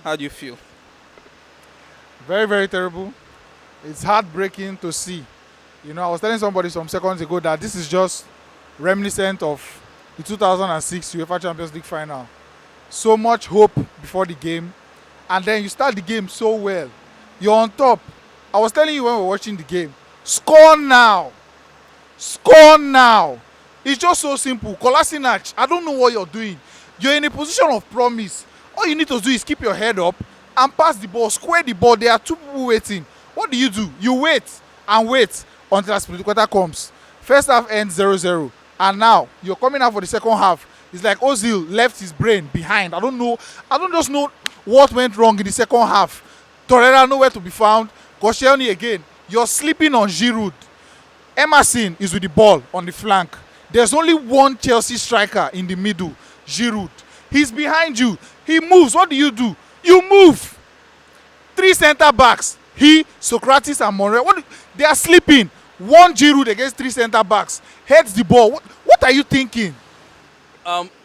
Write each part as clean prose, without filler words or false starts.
How do you feel? Very, very terrible. It's heartbreaking to see. I was telling somebody some seconds ago that this is just reminiscent of the 2006 UEFA Champions League final. So much hope before the game, and then you start the game so well. You're on top. I was telling you when we were watching the game, score now. Score now. It's just so simple. Kolasinac, I don't know what you're doing. You're in a position of promise. All you need to do is keep your head up and pass the ball, square the ball. There are two people waiting. What do? You wait and wait until a split quarter comes. First half ends 0-0, and now you're coming out for the second half. It's like Ozil left his brain behind. I don't know. I don't just know what went wrong in the second half. Torreira nowhere to be found. Koscielny again. You're sleeping on Giroud. Emerson is with the ball on the flank. There's only one Chelsea striker in the middle, Giroud. He's behind you. He moves. What do? You move. Three centre backs. He, Socrates, and Monreal. They are sleeping. One Giroud against three centre backs. Heads the ball. What are you thinking?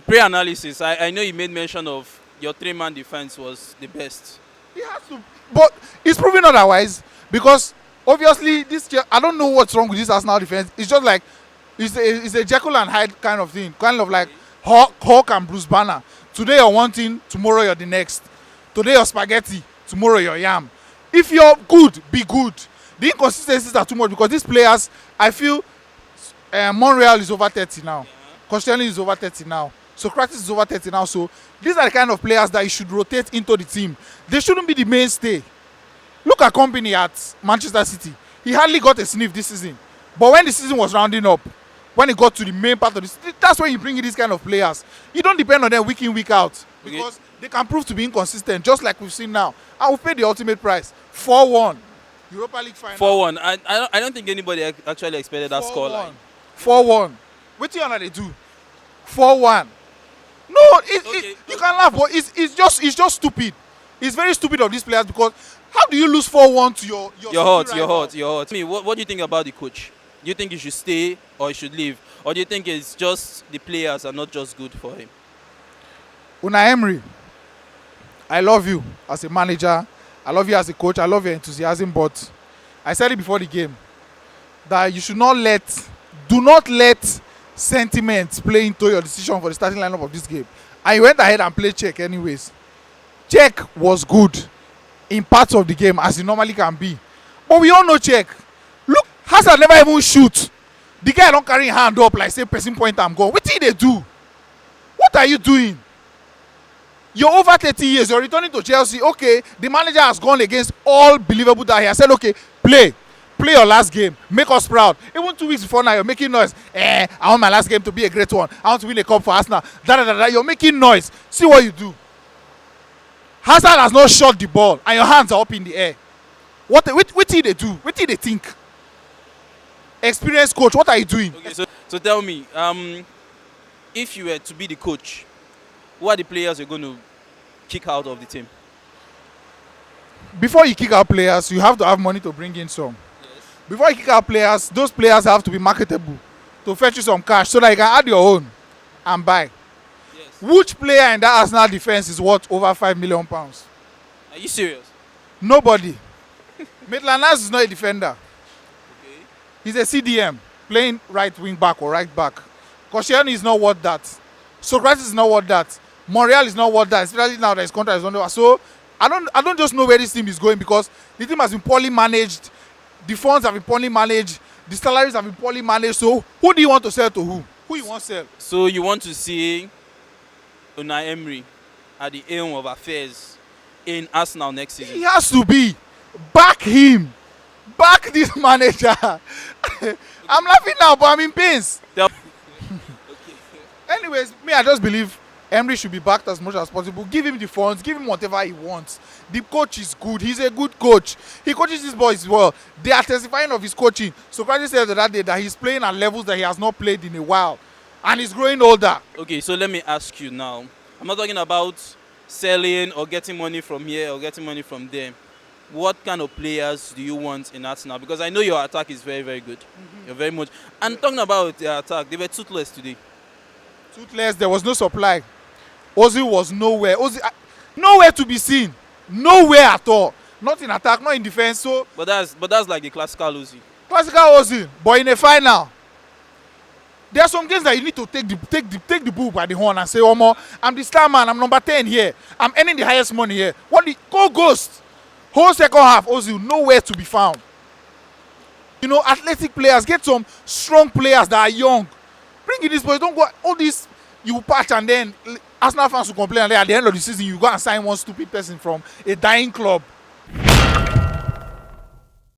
Pre-analysis. I know you made mention of your three-man defense was the best. He has to, but it's proving otherwise because obviously I don't know what's wrong with this Arsenal defense. It's just like it's a Jekyll and Hyde kind of thing, kind of like Hulk and Bruce Banner. Today you're one thing, tomorrow you're the next. Today you're spaghetti, tomorrow you're yam. If you're good, be good. The inconsistencies are too much because these players, I feel, Monreal is over 30 now. Koscielny is over 30 now. Socrates is over 30 now. So these are the kind of players that you should rotate into the team. They shouldn't be the mainstay. Look at Company at Manchester City. He hardly got a sniff this season. But when the season was rounding up, when he got to the main part of this, that's when you bring in these kind of players. You don't depend on them week in, week out. Because they can prove to be inconsistent, just like we've seen now. I will pay the ultimate price. 4-1. Europa League final. 4-1. I don't think anybody actually expected that scoreline. 4-1. What do you do? 4-1. No, you can laugh, but it's just stupid. It's very stupid of these players because how do you lose 4-1 to your hurt. What do you think about the coach? Do you think he should stay or he should leave? Or do you think it's just the players are not just good for him? Unai Emery, I love you as a manager. I love you as a coach. I love your enthusiasm, but I said it before the game that you should do not let sentiment play into your decision for the starting lineup of this game. And you went ahead and played Czech anyways. Czech was good in parts of the game as he normally can be. But we all know Czech. Look, Hazard never even shoot. The guy don't carry his hand up like say person point I'm going. What did they do? What are you doing? You're over 30 years. You're returning to Chelsea. Okay, the manager has gone against all believable that he has said, okay, play your last game. Make us proud. Even 2 weeks before now, you're making noise. I want my last game to be a great one. I want to win a cup for Arsenal. You're making noise. See what you do. Hazard has not shot the ball, and your hands are up in the air. What did they do? What did they think? Experienced coach, what are you doing? Okay, so tell me, if you were to be the coach, who are the players you're going to kick out of the team? Before you kick out players, you have to have money to bring in some. Yes. Before you kick out players, those players have to be marketable to fetch you some cash so that you can add your own and buy. Yes. Which player in that Arsenal defense is worth over £5 million? Are you serious? Nobody. Maitland-Niles is not a defender. Okay. He's a CDM playing right wing back or right back. Koscielny is not worth that. Socrates is not worth that. Monreal is not worth that, especially now that his contract is under. So I don't just know where this team is going because the team has been poorly managed. The funds have been poorly managed. The salaries have been poorly managed. So who do you want to sell to who? Who you want to sell? So you want to see Unai Emery at the aim of affairs in Arsenal next season? He has to be. Back him. Back this manager. I'm laughing now, but I'm in pains. Okay. Anyways, I just believe Emery should be backed as much as possible. Give him the funds. Give him whatever he wants. The coach is good. He's a good coach. He coaches these boys well. They are testifying of his coaching. Socrates said that day that he's playing at levels that he has not played in a while. And he's growing older. Okay, so let me ask you now. I'm not talking about selling or getting money from here or getting money from there. What kind of players do you want in Arsenal? Because I know your attack is very, very good. You're very much. And talking about their attack, they were toothless today. Toothless, there was no supply. Ozil was nowhere. Nowhere to be seen. Nowhere at all. Not in attack, not in defense. So But that's like the classical Ozil. classical Ozil, but in a final, there are some games that you need to take the bull by the horn and say, Omo, I'm the star man, I'm number 10 here, I'm earning the highest money here. Go ghost. Whole second half, Ozil nowhere to be found. You know, athletic players, get some strong players that are young. Bring in this boy, don't go all this. You patch and then Arsenal fans will complain, and then at the end of the season you go and sign one stupid person from a dying club.